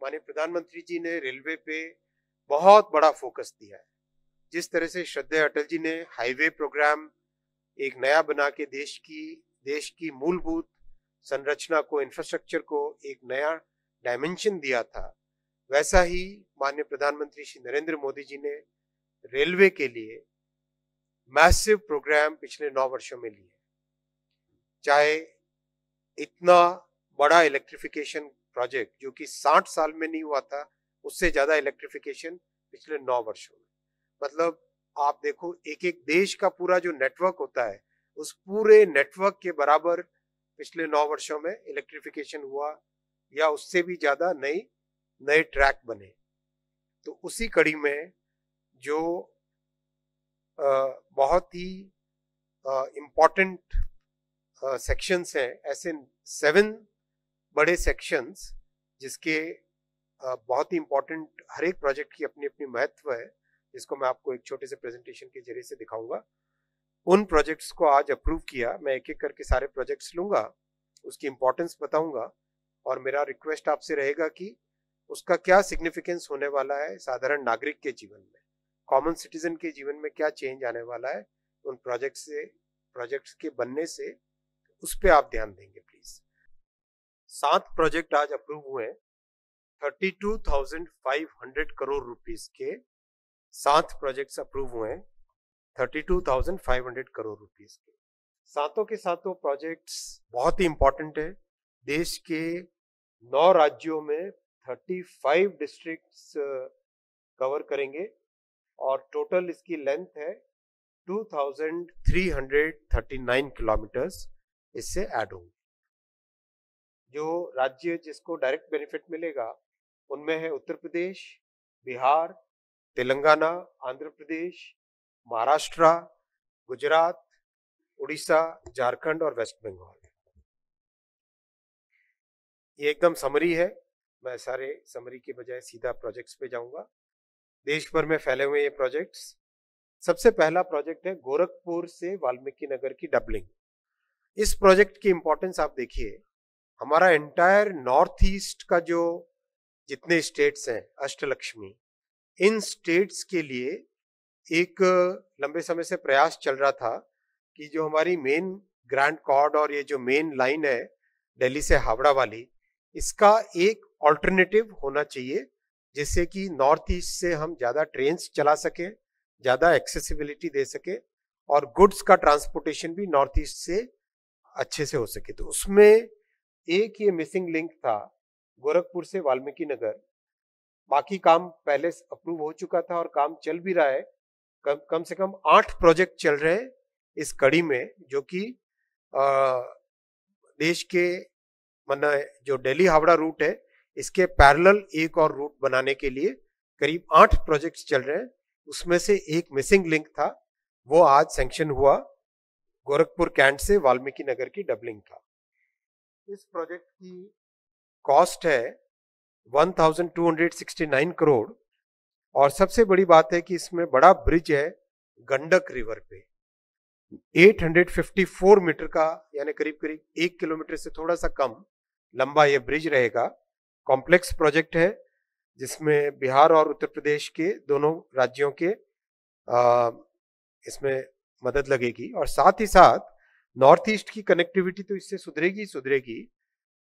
माननीय प्रधानमंत्री जी ने रेलवे पे बहुत बड़ा फोकस दिया है। जिस तरह से श्रद्धेय अटल जी ने हाईवे प्रोग्राम एक नया बना के देश की मूलभूत संरचना को, इंफ्रास्ट्रक्चर को एक नया डायमेंशन दिया था, वैसा ही माननीय प्रधानमंत्री श्री नरेंद्र मोदी जी ने रेलवे के लिए मैसिव प्रोग्राम पिछले 9 वर्षों में लिए। चाहे इतना बड़ा इलेक्ट्रिफिकेशन प्रोजेक्ट जो कि 60 साल में नहीं हुआ था, उससे ज्यादा इलेक्ट्रिफिकेशन पिछले 9 वर्षों में। मतलब आप देखो, एक एक देश का पूरा जो नेटवर्क होता है, उस पूरे नेटवर्क के बराबर पिछले 9 वर्षों में इलेक्ट्रिफिकेशन हुआ, या उससे भी ज्यादा नए ट्रैक बने। तो उसी कड़ी में जो बहुत ही इम्पोर्टेंट सेक्शंस हैं, ऐसे 7 बड़े सेक्शंस जिसके बहुत ही इम्पोर्टेंट, हर एक प्रोजेक्ट की अपनी अपनी महत्व है, जिसको मैं आपको एक छोटे से प्रेजेंटेशन के जरिए से दिखाऊंगा। उन प्रोजेक्ट्स को आज अप्रूव किया। मैं एक एक करके सारे प्रोजेक्ट्स लूंगा, उसकी इंपॉर्टेंस बताऊंगा, और मेरा रिक्वेस्ट आपसे रहेगा कि उसका क्या सिग्निफिकेंस होने वाला है साधारण नागरिक के जीवन में, कॉमन सिटीजन के जीवन में क्या चेंज आने वाला है उन प्रोजेक्ट्स के बनने से, उस पर आप ध्यान देंगे प्लीज। 7 प्रोजेक्ट आज अप्रूव हुए हैं। 32,500 करोड़ रुपीस के 7 प्रोजेक्ट्स अप्रूव हुए हैं। 32,500 करोड़ रुपीस के सातों के सातों प्रोजेक्ट्स बहुत ही इंपॉर्टेंट है। देश के 9 राज्यों में 35 डिस्ट्रिक्ट्स कवर करेंगे, और टोटल इसकी लेंथ है 2,339 किलोमीटर्स इससे ऐड होंगे। जो राज्य जिसको डायरेक्ट बेनिफिट मिलेगा उनमें है उत्तर प्रदेश, बिहार, तेलंगाना, आंध्र प्रदेश, महाराष्ट्र, गुजरात, उड़ीसा, झारखंड और वेस्ट बंगाल। ये एकदम समरी है, मैं सारे समरी के बजाय सीधा प्रोजेक्ट्स पे जाऊंगा। देश भर में फैले हुए ये प्रोजेक्ट्स। सबसे पहला प्रोजेक्ट है गोरखपुर से वाल्मीकि नगर की डबलिंग। इस प्रोजेक्ट की इंपॉर्टेंस आप देखिए, हमारा एंटायर नॉर्थ ईस्ट का जो जितने स्टेट्स हैं, अष्टलक्ष्मी, इन स्टेट्स के लिए एक लंबे समय से प्रयास चल रहा था कि जो हमारी मेन ग्रैंड कॉर्ड और ये जो मेन लाइन है दिल्ली से हावड़ा वाली, इसका एक ऑल्टरनेटिव होना चाहिए, जिससे कि नॉर्थ ईस्ट से हम ज्यादा ट्रेन्स चला सके, ज्यादा एक्सेसिबिलिटी दे सके, और गुड्स का ट्रांसपोर्टेशन भी नॉर्थ ईस्ट से अच्छे से हो सके। तो उसमें एक ये मिसिंग लिंक था, गोरखपुर से वाल्मीकि नगर। बाकी काम पहले अप्रूव हो चुका था और काम चल भी रहा है। कम से कम 8 प्रोजेक्ट चल रहे हैं इस कड़ी में, जो कि देश के जो दिल्ली हावड़ा रूट है, इसके पैरेलल एक और रूट बनाने के लिए करीब 8 प्रोजेक्ट्स चल रहे हैं। उसमें से एक मिसिंग लिंक था, वो आज सैंक्शन हुआ। गोरखपुर कैंट से वाल्मीकि नगर की डबलिंग था। इस प्रोजेक्ट की कॉस्ट है 1,269 करोड़, और सबसे बड़ी बात है कि इसमें बड़ा ब्रिज है गंडक रिवर पे, 854 मीटर का, यानी करीब करीब 1 किलोमीटर से थोड़ा सा कम लंबा ये ब्रिज रहेगा। कॉम्प्लेक्स प्रोजेक्ट है, जिसमें बिहार और उत्तर प्रदेश के दोनों राज्यों के इसमें मदद लगेगी, और साथ ही साथ नॉर्थ ईस्ट की कनेक्टिविटी तो इससे सुधरेगी,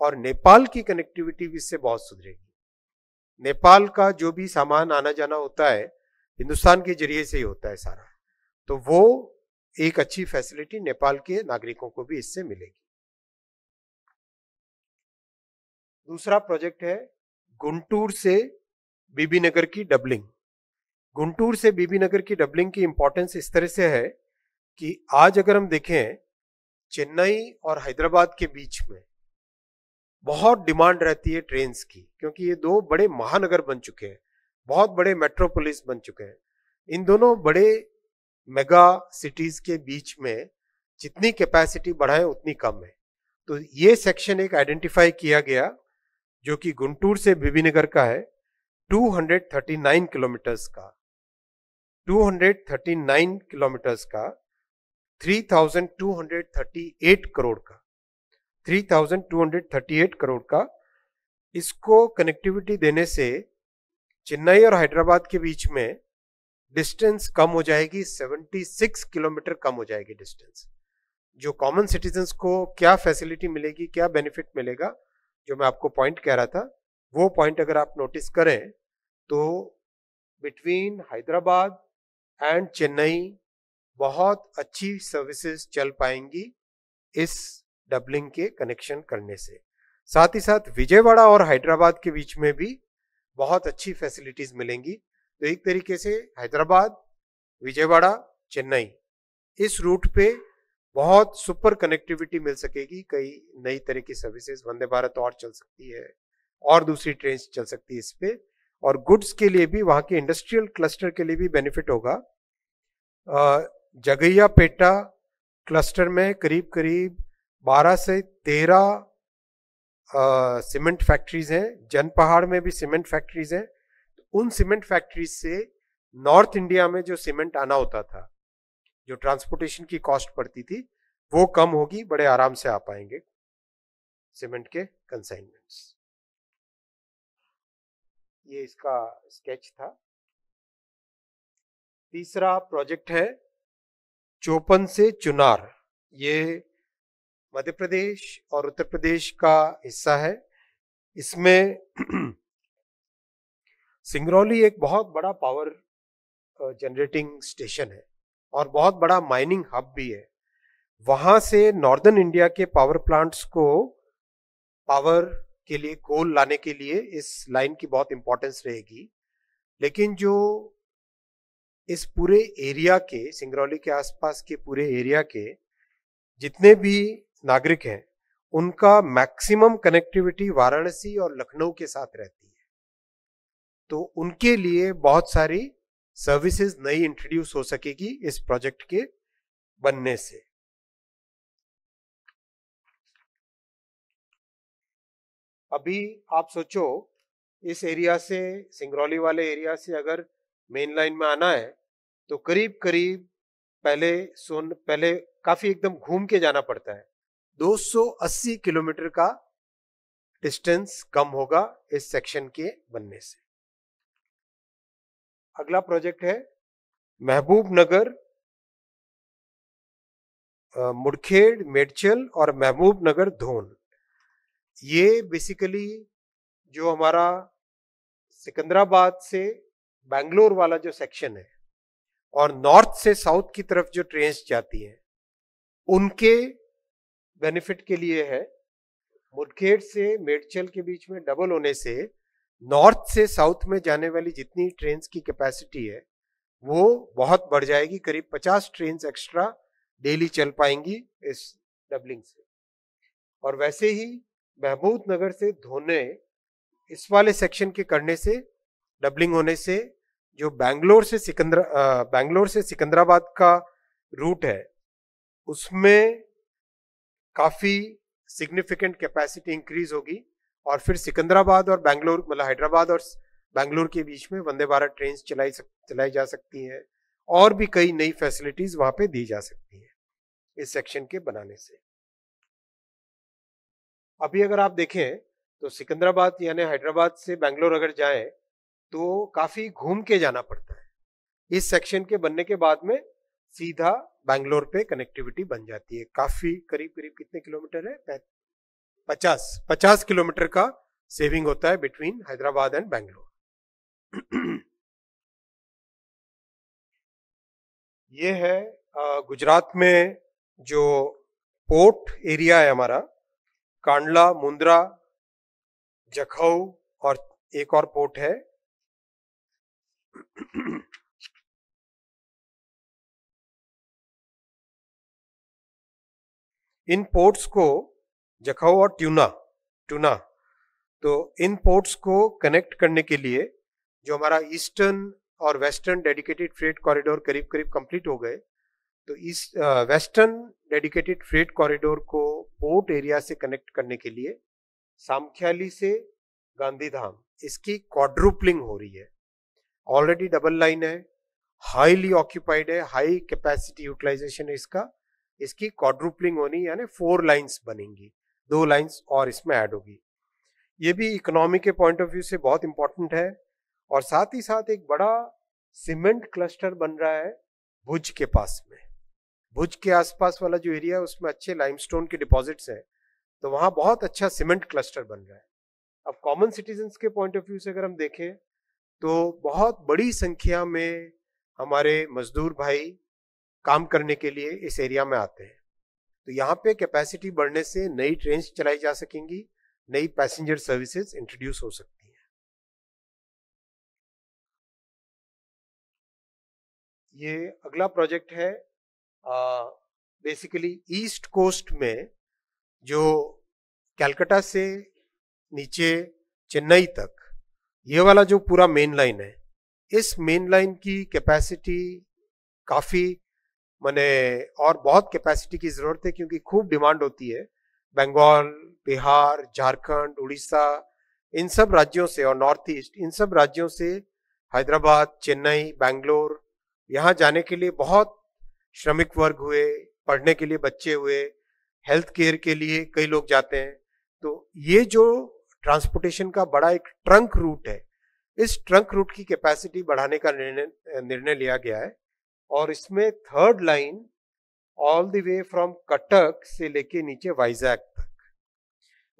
और नेपाल की कनेक्टिविटी भी इससे बहुत सुधरेगी। नेपाल का जो भी सामान आना जाना होता है, हिंदुस्तान के जरिए से ही होता है सारा, तो वो एक अच्छी फैसिलिटी नेपाल के नागरिकों को भी इससे मिलेगी। दूसरा प्रोजेक्ट है गुंटूर से बीबीनगर की डबलिंग। गुंटूर से बीबीनगर की डबलिंग की इंपॉर्टेंस इस तरह से है कि आज अगर हम देखें, चेन्नई और हैदराबाद के बीच में बहुत डिमांड रहती है ट्रेन्स की, क्योंकि ये 2 बड़े महानगर बन चुके हैं, बहुत बड़े मेट्रोपोलिस बन चुके हैं। इन दोनों बड़े मेगा सिटीज के बीच में जितनी कैपेसिटी बढ़ाए उतनी कम है। तो ये सेक्शन एक आइडेंटिफाई किया गया, जो कि गुंटूर से बीबीनगर का है, 239 किलोमीटर्स का, 239 किलोमीटर्स का, 3,238 करोड़ का, 3,238 करोड़ का इसको कनेक्टिविटी देने से चेन्नई और हैदराबाद के बीच में डिस्टेंस कम हो जाएगी, 76 किलोमीटर कम हो जाएगी डिस्टेंस। जो कॉमन सिटीजन्स को क्या फैसिलिटी मिलेगी, क्या बेनिफिट मिलेगा, जो मैं आपको पॉइंट कह रहा था, वो पॉइंट अगर आप नोटिस करें तो बिटवीन हैदराबाद एंड चेन्नई बहुत अच्छी सर्विसेज चल पाएंगी इस डबलिंग के कनेक्शन करने से। साथ ही साथ विजयवाड़ा और हैदराबाद के बीच में भी बहुत अच्छी फैसिलिटीज मिलेंगी। तो एक तरीके से हैदराबाद, विजयवाड़ा, चेन्नई, इस रूट पे बहुत सुपर कनेक्टिविटी मिल सकेगी। कई नई तरह की सर्विसेज, वंदे भारत और चल सकती है और दूसरी ट्रेन चल सकती है इस पे, और गुड्स के लिए भी, वहां के इंडस्ट्रियल क्लस्टर के लिए भी बेनिफिट होगा। जगैयापेटा क्लस्टर में करीब करीब 12 से 13 सीमेंट फैक्ट्रीज हैं। जनपहाड़ में भी सीमेंट फैक्ट्रीज हैं। उन सीमेंट फैक्ट्रीज से नॉर्थ इंडिया में जो सीमेंट आना होता था, जो ट्रांसपोर्टेशन की कॉस्ट पड़ती थी, वो कम होगी, बड़े आराम से आ पाएंगे सीमेंट के कंसाइनमेंट्स। ये इसका स्केच था। तीसरा प्रोजेक्ट है चोपन से चुनार। ये मध्य प्रदेश और उत्तर प्रदेश का हिस्सा है। इसमें सिंगरौली एक बहुत बड़ा पावर जनरेटिंग स्टेशन है और बहुत बड़ा माइनिंग हब भी है। वहां से नॉर्दर्न इंडिया के पावर प्लांट्स को पावर के लिए, कोल लाने के लिए इस लाइन की बहुत इंपॉर्टेंस रहेगी। लेकिन जो इस पूरे एरिया के, सिंगरौली के आसपास के पूरे एरिया के जितने भी नागरिक हैं, उनका मैक्सिमम कनेक्टिविटी वाराणसी और लखनऊ के साथ रहती है। तो उनके लिए बहुत सारी सर्विसेज नई इंट्रोड्यूस हो सकेगी इस प्रोजेक्ट के बनने से। अभी आप सोचो, इस एरिया से, सिंगरौली वाले एरिया से अगर मेन लाइन में आना है तो करीब करीब पहले काफी एकदम घूम के जाना पड़ता है। 280 किलोमीटर का डिस्टेंस कम होगा इस सेक्शन के बनने से। अगला प्रोजेक्ट है महबूबनगर, मुड़खेड़, मेडचल और महबूबनगर धोन। ये बेसिकली जो हमारा सिकंदराबाद से बैंगलोर वाला जो सेक्शन है और नॉर्थ से साउथ की तरफ जो ट्रेन्स जाती हैं, उनके बेनिफिट के लिए है। मुड़खेड़ से मेडचल के बीच में डबल होने से नॉर्थ से साउथ में जाने वाली जितनी ट्रेन्स की कैपेसिटी है वो बहुत बढ़ जाएगी। करीब 50 ट्रेन्स एक्स्ट्रा डेली चल पाएंगी इस डबलिंग से। और वैसे ही महबूबनगर से धोने, इस वाले सेक्शन के करने से, डबलिंग होने से, जो बैंगलोर से सिकंदराबाद का रूट है उसमें काफी सिग्निफिकेंट कैपेसिटी इंक्रीज होगी। और फिर सिकंदराबाद और बैंगलोर, मतलब हैदराबाद और बैंगलोर के बीच में वंदे भारत ट्रेन चलाई जा सकती हैं और भी कई नई फैसिलिटीज वहां पे दी जा सकती हैं इस सेक्शन के बनाने से। अभी अगर आप देखें तो सिकंदराबाद यानी हैदराबाद से बैंगलोर अगर जाएं तो काफी घूम के जाना पड़ता है। इस सेक्शन के बनने के बाद में सीधा बैंगलोर पे कनेक्टिविटी बन जाती है। काफी करीब करीब कितने किलोमीटर है? 50 किलोमीटर का सेविंग होता है बिटवीन हैदराबाद एंड बैंगलोर। ये है गुजरात में जो पोर्ट एरिया है हमारा, कांडला, मुंद्रा, जखौ और एक और पोर्ट है। इन पोर्ट्स को, जखौ और टूना, तो इन पोर्ट्स को कनेक्ट करने के लिए जो हमारा ईस्टर्न और वेस्टर्न डेडिकेटेड फ्रेट कॉरिडोर करीब करीब कंप्लीट हो गए, तो इस वेस्टर्न डेडिकेटेड फ्रेट कॉरिडोर को पोर्ट एरिया से कनेक्ट करने के लिए सामख्याली से गांधीधाम, इसकी क्वाड्रुपलिंग हो रही है। ऑलरेडी डबल लाइन है, हाईली ऑक्यूपाइड है, हाई कैपेसिटी यूटिलाइजेशन है इसकी क्वाड्रुपलिंग होनी, यानी 4 लाइंस बनेंगी, 2 लाइंस और इसमें ऐड होगी। ये भी इकोनॉमी के पॉइंट ऑफ व्यू से बहुत इंपॉर्टेंट है। और साथ ही साथ एक बड़ा सीमेंट क्लस्टर बन रहा है भुज के पास में। भुज के आसपास वाला जो एरिया है उसमें अच्छे लाइमस्टोन के डिपॉजिट्स हैं, तो वहां बहुत अच्छा सीमेंट क्लस्टर बन रहा है। अब कॉमन सिटीजन्स के पॉइंट ऑफ व्यू से अगर हम देखें तो बहुत बड़ी संख्या में हमारे मजदूर भाई काम करने के लिए इस एरिया में आते हैं, तो यहाँ पे कैपेसिटी बढ़ने से नई ट्रेन चलाई जा सकेंगी, नई पैसेंजर सर्विसेज इंट्रोड्यूस हो सकती हैं। ये अगला प्रोजेक्ट है बेसिकली ईस्ट कोस्ट में, जो कलकत्ता से नीचे चेन्नई तक ये वाला जो पूरा मेन लाइन है, इस मेन लाइन की कैपेसिटी काफी माने और बहुत कैपेसिटी की जरूरत है, क्योंकि खूब डिमांड होती है बंगाल, बिहार, झारखंड, उड़ीसा, इन सब राज्यों से और नॉर्थ ईस्ट, इन सब राज्यों से हैदराबाद, चेन्नई, बैंगलोर यहाँ जाने के लिए बहुत श्रमिक वर्ग हुए, पढ़ने के लिए बच्चे हुए, हेल्थ केयर के लिए कई लोग जाते हैं। तो ये जो ट्रांसपोर्टेशन का बड़ा एक ट्रंक रूट है, इस ट्रंक रूट की कैपेसिटी बढ़ाने का निर्णय लिया गया है। और इसमें third line all the way from Cuttack से लेके नीचे वाइजैक तक,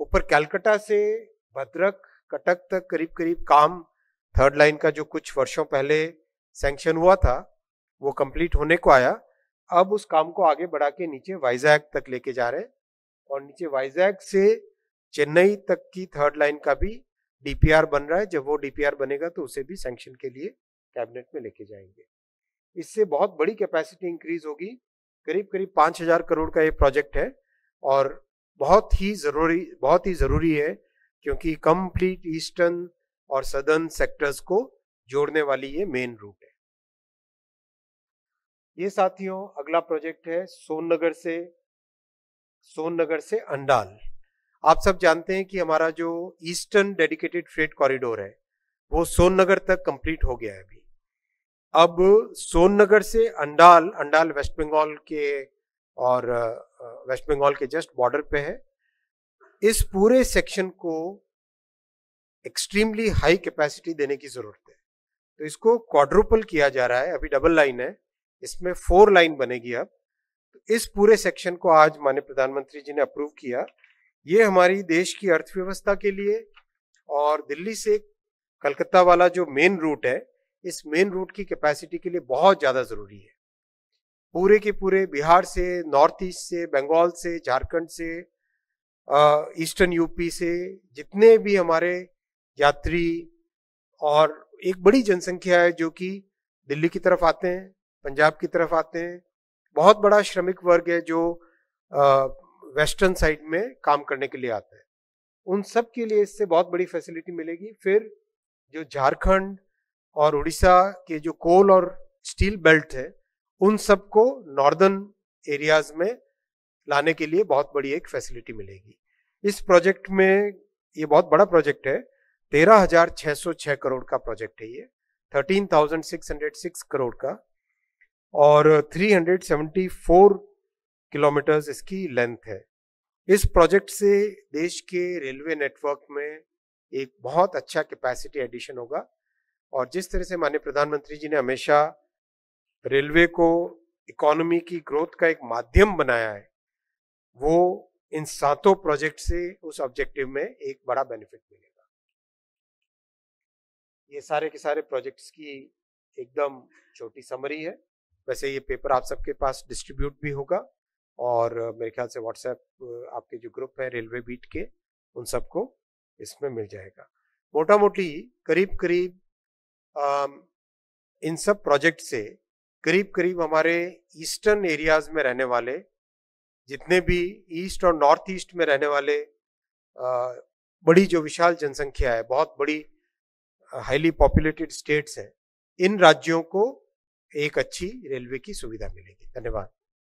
ऊपर कलकत्ता से भद्रक, कटक तक करीब करीब काम थर्ड लाइन का जो कुछ वर्षों पहले सैंक्शन हुआ था वो कंप्लीट होने को आया। अब उस काम को आगे बढ़ा के नीचे वाइजैक तक लेके जा रहे हैं, और नीचे वाइजैक से चेन्नई तक की थर्ड लाइन का भी डीपीआर बन रहा है। जब वो डीपीआर बनेगा तो उसे भी सैंक्शन के लिए कैबिनेट में लेके जाएंगे। इससे बहुत बड़ी कैपेसिटी इंक्रीज होगी, करीब करीब 5,000 करोड़ का ये प्रोजेक्ट है, और बहुत ही जरूरी है, क्योंकि कंप्लीट ईस्टर्न और सदर्न सेक्टर्स को जोड़ने वाली ये मेन रूट है। ये साथियों अगला प्रोजेक्ट है सोननगर से अंडाल। आप सब जानते हैं कि हमारा जो ईस्टर्न डेडिकेटेड फ्रेट कॉरिडोर है वो सोननगर तक कंप्लीट हो गया है अभी। अब सोननगर से अंडाल वेस्ट बंगाल के और वेस्ट बंगाल के जस्ट बॉर्डर पे है। इस पूरे सेक्शन को एक्सट्रीमली हाई कैपेसिटी देने की जरूरत है, तो इसको क्वाड्रुपल किया जा रहा है। अभी डबल लाइन है, इसमें 4 लाइन बनेगी। अब तो इस पूरे सेक्शन को आज माननीय प्रधानमंत्री जी ने अप्रूव किया। ये हमारी देश की अर्थव्यवस्था के लिए और दिल्ली से कलकत्ता वाला जो मेन रूट है, इस मेन रूट की कैपेसिटी के लिए बहुत ज्यादा जरूरी है। पूरे के पूरे बिहार से, नॉर्थ ईस्ट से, बंगाल से, झारखंड से, ईस्टर्न यूपी से जितने भी हमारे यात्री और एक बड़ी जनसंख्या है जो कि दिल्ली की तरफ आते हैं, पंजाब की तरफ आते हैं, बहुत बड़ा श्रमिक वर्ग है जो वेस्टर्न साइड में काम करने के लिए आता है, उन सब के लिए इससे बहुत बड़ी फैसिलिटी मिलेगी। फिर जो झारखंड और उड़ीसा के जो कोल और स्टील बेल्ट है, उन सबको नॉर्दर्न एरियाज में लाने के लिए बहुत बड़ी एक फैसिलिटी मिलेगी। इस प्रोजेक्ट में, ये बहुत बड़ा प्रोजेक्ट है, 13,606 करोड़ का प्रोजेक्ट है ये, 13,606 करोड़ का, और 374 किलोमीटर्स इसकी लेंथ है। इस प्रोजेक्ट से देश के रेलवे नेटवर्क में एक बहुत अच्छा कैपेसिटी एडिशन होगा। और जिस तरह से माननीय प्रधानमंत्री जी ने हमेशा रेलवे को इकोनॉमी की ग्रोथ का एक माध्यम बनाया है, वो इन 7 प्रोजेक्ट से उस ऑब्जेक्टिव में एक बड़ा बेनिफिट मिलेगा। ये सारे के सारे प्रोजेक्ट्स की एकदम छोटी समरी है। वैसे ये पेपर आप सबके पास डिस्ट्रीब्यूट भी होगा, और मेरे ख्याल से व्हाट्सएप आपके जो ग्रुप है रेलवे बीट के, उन सबको इसमें मिल जाएगा। मोटा मोटी करीब करीब इन सब प्रोजेक्ट से करीब करीब हमारे ईस्टर्न एरियाज में रहने वाले, जितने भी ईस्ट और नॉर्थ ईस्ट में रहने वाले बड़ी जो विशाल जनसंख्या है, बहुत बड़ी हाईली पॉपुलेटेड स्टेट्स हैं, इन राज्यों को एक अच्छी रेलवे की सुविधा मिलेगी। धन्यवाद।